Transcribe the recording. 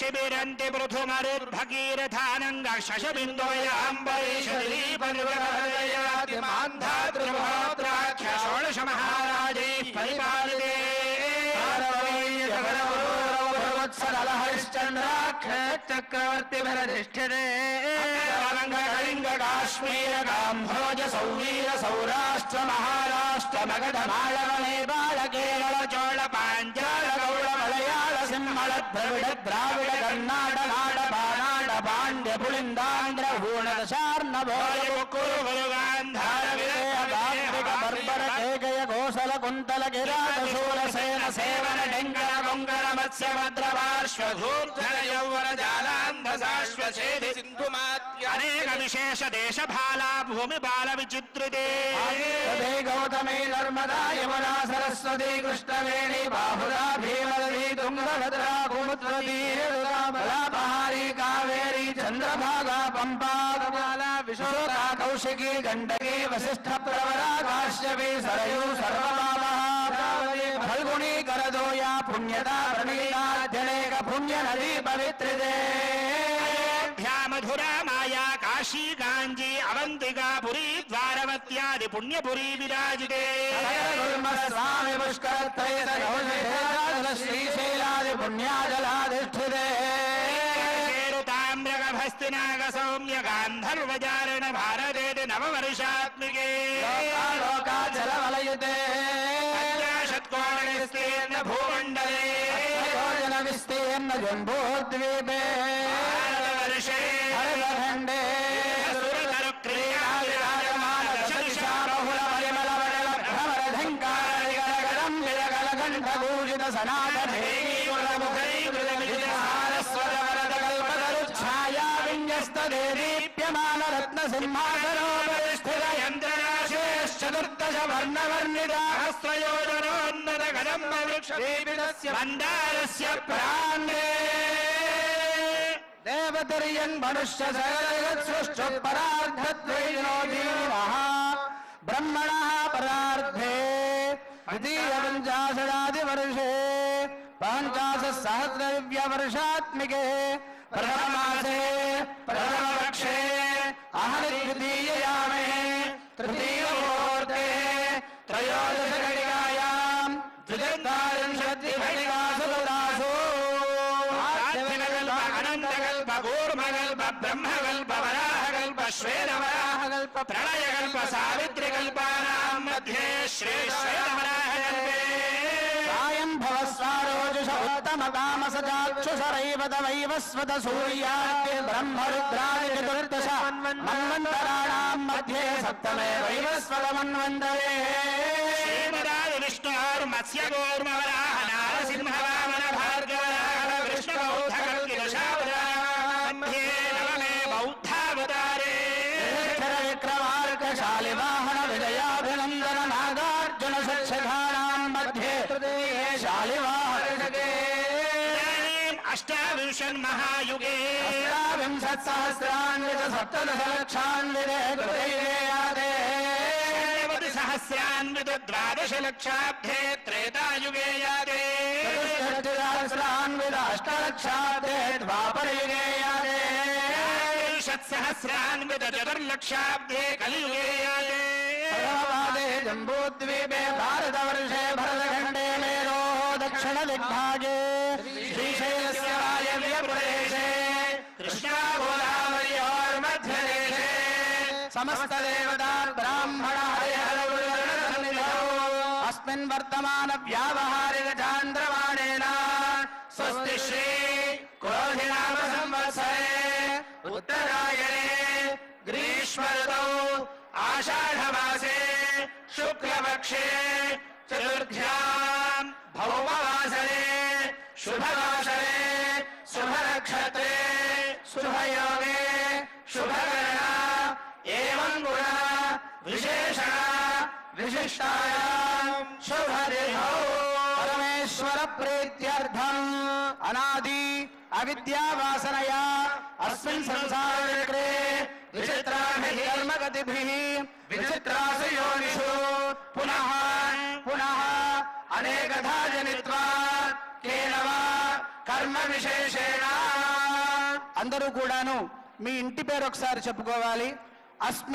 शिबिरन्ति पृथुमरुद्भगीरथानङ्ग शशबिन्दुवयाम्बरीषदीपनिर्वहरयाति मान्धातृमहोत्राख्य षोडश महाराजे परिपालिते चक्रवर्ती भरधिष्ठिते कलिंग काश्मीर काम्भोज सौवीर सौराष्ट्र महाराष्ट्र मगध मालव नेपाल केरल चोल पांचाल गौड़ मलयाल सिंहल द्रविड़ द्राविड़ कर्नाट नाड बानाड पांड्य पुलिंदांध्र हूणदशार्णभोज कुरु गांधार विजय बर्बर केकय कोसल कुंतल किरात शूरसेन सेवन डेंगर गोंगर मत्स्य भद्र पार्श्वधूर्धर यौवन जालान्धसाश्वसेधि सिन्धुमात्य अनेक विशेष देश भाला भूमि बाल विचित्रिते गौतमी नर्मदा यमुना सरस्वती कृष्णवेणी बाहुरा भीमवती तुंगभद्रा गोमती बलापहारी कावेरी चंद्रभागा पंपा कमला विशोका कौशिकी गंडकी वसिष्ठ प्रवरा काश्यपी सरयू सर्वभावः फल्गुनी करदोया पुण्यदा प्रणीता जनेक पुण्य नदी पवित्रिते मधुरा माया काशी गांजी अवंतिका पुरी द्वारवत्यादि पुण्यपुरी विराजिते स्वामी पुष्कर श्रीशैलादि पुण्याजलाधिष्ठिते ताम्रगभस्तिनाग सौम्य गांधर्वजारण भारते नववर्षात्मिके लोकाचलवलयते षट्कोणविस्तीर्ण भूमण्डले योजन विस्तीर्ण जम्बूद्वीपे हरखण्डे सुरतरुक्रिया विराजमान दशदिशा बहुल परिमल वडल भ्रमरझङ्कारगरगरं विरगलकण्ठभूषित सनातने छाया विन्यस्तदे दीप्यमान रत्नसिंहासनोपरिष्ठित यन्त्रराशेश्चतुर्दश वर्णवर्णिता हस्त्रयोजनोन्नत कदम्ब वृक्षदीपितस्य मन्दारस्य प्राङ्गे देवतर्यन् मनुष्य सृष्टुपरार्धद्वैनोदीनः ब्रह्मणः परार्धे द्वितीयपञ्चाशदादिवर्षे पञ्चाशत्सहस्रदिव्यवर्षात्मिके प्रथममासे प्रथमपक्षे अहनिद्वितीययामे तृतीयमुहूर्ते त्रयोदशघटिकायां द्विचत्वारिंशद्घटिकासु अनन्तकल्प कूर्मकल्प ब्रह्मकल्प वराहकल्प श्वेतवराहकल्प प्रलयकल्प सावित्रिकल्पानां मध्ये श्रीश्वेतवराहकल्पे भवस्वारोजुष उत्तम कामसजाक्षुषरैव तवैवस्वत सूर्याद्य ब्रह्मरुद्रादि चतुर्दश मन्वन्तराणां मध्ये सप्तमे वैवस्वतमन्वन्तरे श्रीमदादि विष्णोर्मत्स्य कूर्मवराह नारसिंह वामन भार्गवराह विष्णुबौद्धकल्किलशावतार मध्ये नवमे बौद्धावतारे विक्रमार्कशालिवाहन विजयाभिनन्दन नागार्जुन शिक्षकाणां मध्ये अष्टाविंशन् महायुगे अष्टाविंशत्सहस्रान्वित सप्तदशलक्षान्विते सहस्रान्वित द्वादशलक्षाब्धे त्रेतायुगे याते सहस्रान्वित अष्टलक्षाब्धे द्वापरयुगे याते षट्सहस्रान्वित चतुर्लक्षाब्धे कलियुगे याते जम्बूद्वीपे भारतवर्षे भरतखण्डे मेरोः दक्षिण दिग्भागे श्रीशैलस्य वायव्यप्रदेशे कृष्णागोदावर्योर्मध्यदेशे समस्तदेवता ब्राह्मणार्यहरगुरुवर्णसन्निधौ अस्मिन् वर्तमान व्यावहारिक चान्द्रमाणेन स्वस्ति श्री क्रोधिनाम संवत्सरे उत्तरायणे ग्रीष्म ऋतौ आषाढमासे शुक्लपक्षे चतुर्थ्यां भौमवासरे शुभवासरे शुभनक्षत्रे शुभयोगे शुभकरणा एवं गुणा विशेषण विशिष्टायां शुभतिथौ परमेश्वर प्रीत्यर्थम् अनादि अविद्यावासनया अस्मिन् संसारचक्रे विचित्राभिः कर्मगतिभिः विचित्रासु योनिषु पुनः पुनः अनेकधा जनित्वा केन वा कर्म विशेषेण అందరూ కూడాను మీ ఇంటి పేరు ఒకసారి చెప్పుకోవాలి. అస్మిన్